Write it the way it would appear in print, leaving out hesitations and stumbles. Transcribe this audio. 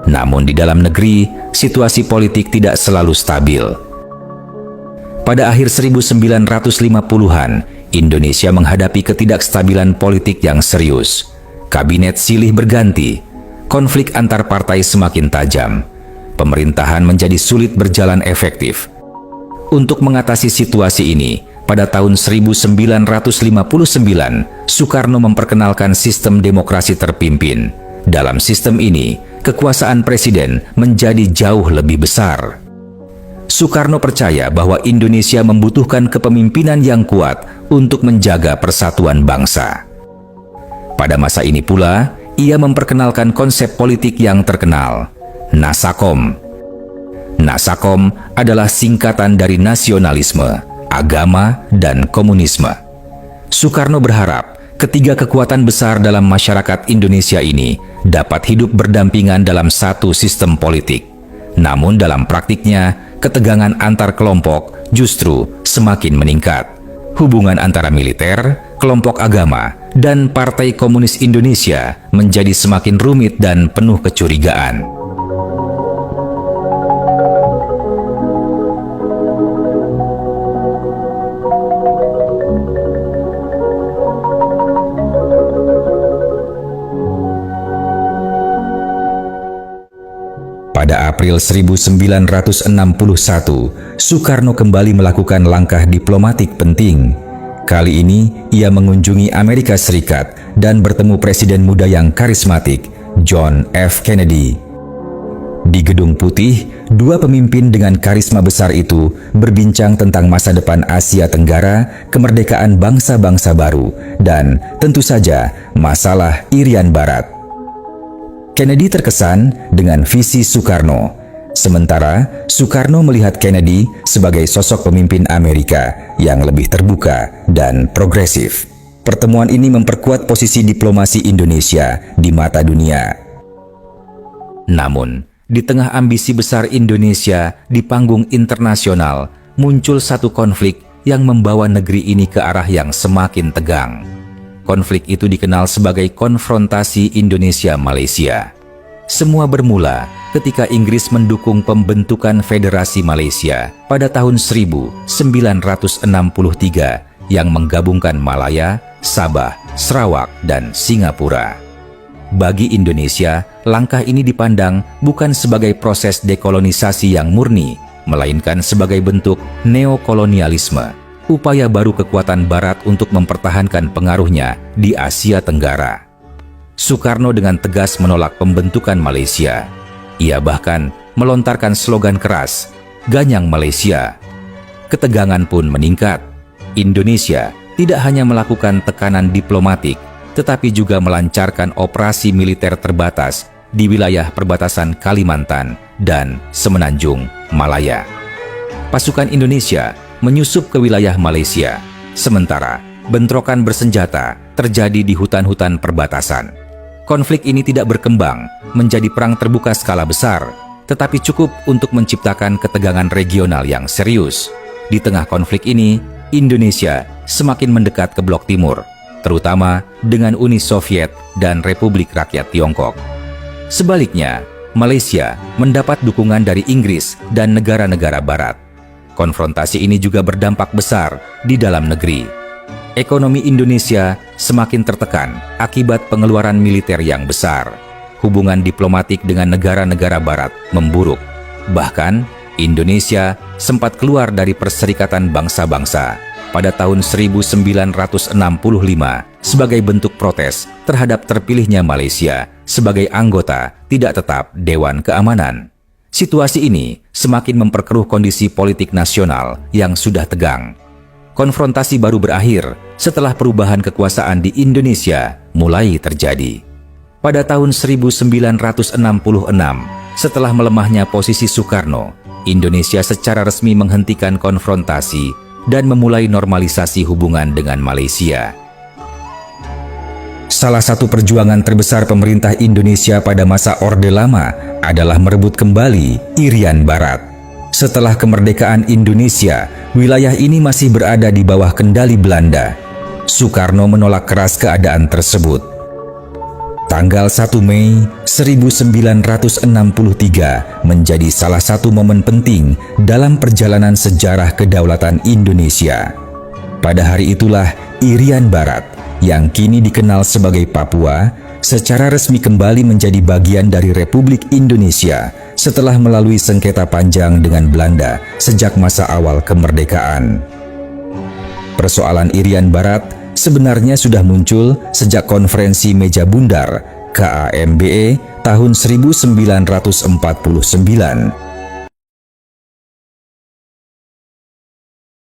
Namun di dalam negeri, situasi politik tidak selalu stabil. Pada akhir 1950-an, Indonesia menghadapi ketidakstabilan politik yang serius. Kabinet silih berganti, konflik antar partai semakin tajam. Pemerintahan menjadi sulit berjalan efektif. Untuk mengatasi situasi ini, pada tahun 1959, Soekarno memperkenalkan sistem demokrasi terpimpin. Dalam sistem ini, kekuasaan presiden menjadi jauh lebih besar. Soekarno percaya bahwa Indonesia membutuhkan kepemimpinan yang kuat untuk menjaga persatuan bangsa. Pada masa ini pula, ia memperkenalkan konsep politik yang terkenal, Nasakom. Nasakom adalah singkatan dari nasionalisme, agama, dan komunisme. Soekarno berharap ketiga kekuatan besar dalam masyarakat Indonesia ini dapat hidup berdampingan dalam satu sistem politik. Namun dalam praktiknya, ketegangan antar kelompok justru semakin meningkat. Hubungan antara militer, kelompok agama, dan Partai Komunis Indonesia menjadi semakin rumit dan penuh kecurigaan. Pada April 1961, Soekarno kembali melakukan langkah diplomatik penting. Kali ini, ia mengunjungi Amerika Serikat dan bertemu presiden muda yang karismatik, John F. Kennedy. Di Gedung Putih, dua pemimpin dengan karisma besar itu berbincang tentang masa depan Asia Tenggara, kemerdekaan bangsa-bangsa baru, dan tentu saja masalah Irian Barat. Kennedy terkesan dengan visi Soekarno, sementara Soekarno melihat Kennedy sebagai sosok pemimpin Amerika yang lebih terbuka dan progresif. Pertemuan ini memperkuat posisi diplomasi Indonesia di mata dunia. Namun, di tengah ambisi besar Indonesia di panggung internasional, muncul satu konflik yang membawa negeri ini ke arah yang semakin tegang. Konflik itu dikenal sebagai konfrontasi Indonesia-Malaysia. Semua bermula ketika Inggris mendukung pembentukan Federasi Malaysia pada tahun 1963 yang menggabungkan Malaya, Sabah, Sarawak, dan Singapura. Bagi Indonesia, langkah ini dipandang bukan sebagai proses dekolonisasi yang murni, melainkan sebagai bentuk neokolonialisme, upaya baru kekuatan Barat untuk mempertahankan pengaruhnya di Asia Tenggara. Soekarno dengan tegas menolak pembentukan Malaysia. Ia bahkan melontarkan slogan keras, "Ganyang Malaysia." Ketegangan pun meningkat. Indonesia tidak hanya melakukan tekanan diplomatik, tetapi juga melancarkan operasi militer terbatas di wilayah perbatasan Kalimantan dan Semenanjung Malaya. Pasukan Indonesia menyusup ke wilayah Malaysia, sementara bentrokan bersenjata terjadi di hutan-hutan perbatasan. Konflik ini tidak berkembang menjadi perang terbuka skala besar, tetapi cukup untuk menciptakan ketegangan regional yang serius. Di tengah konflik ini, Indonesia semakin mendekat ke Blok Timur, terutama dengan Uni Soviet dan Republik Rakyat Tiongkok. Sebaliknya, Malaysia mendapat dukungan dari Inggris dan negara-negara Barat. Konfrontasi ini juga berdampak besar di dalam negeri. Ekonomi Indonesia semakin tertekan akibat pengeluaran militer yang besar. Hubungan diplomatik dengan negara-negara Barat memburuk. Bahkan, Indonesia sempat keluar dari Perserikatan Bangsa-Bangsa pada tahun 1965 sebagai bentuk protes terhadap terpilihnya Malaysia sebagai anggota tidak tetap Dewan Keamanan. Situasi ini semakin memperkeruh kondisi politik nasional yang sudah tegang. Konfrontasi baru berakhir setelah perubahan kekuasaan di Indonesia mulai terjadi. Pada tahun 1966, setelah melemahnya posisi Soekarno, Indonesia secara resmi menghentikan konfrontasi dan memulai normalisasi hubungan dengan Malaysia. Salah satu perjuangan terbesar pemerintah Indonesia pada masa Orde Lama adalah merebut kembali Irian Barat. Setelah kemerdekaan Indonesia, wilayah ini masih berada di bawah kendali Belanda. Soekarno menolak keras keadaan tersebut. Tanggal 1 Mei 1963 menjadi salah satu momen penting dalam perjalanan sejarah kedaulatan Indonesia. Pada hari itulah Irian Barat, yang kini dikenal sebagai Papua, secara resmi kembali menjadi bagian dari Republik Indonesia setelah melalui sengketa panjang dengan Belanda sejak masa awal kemerdekaan. Persoalan Irian Barat sebenarnya sudah muncul sejak Konferensi Meja Bundar KAMBE tahun 1949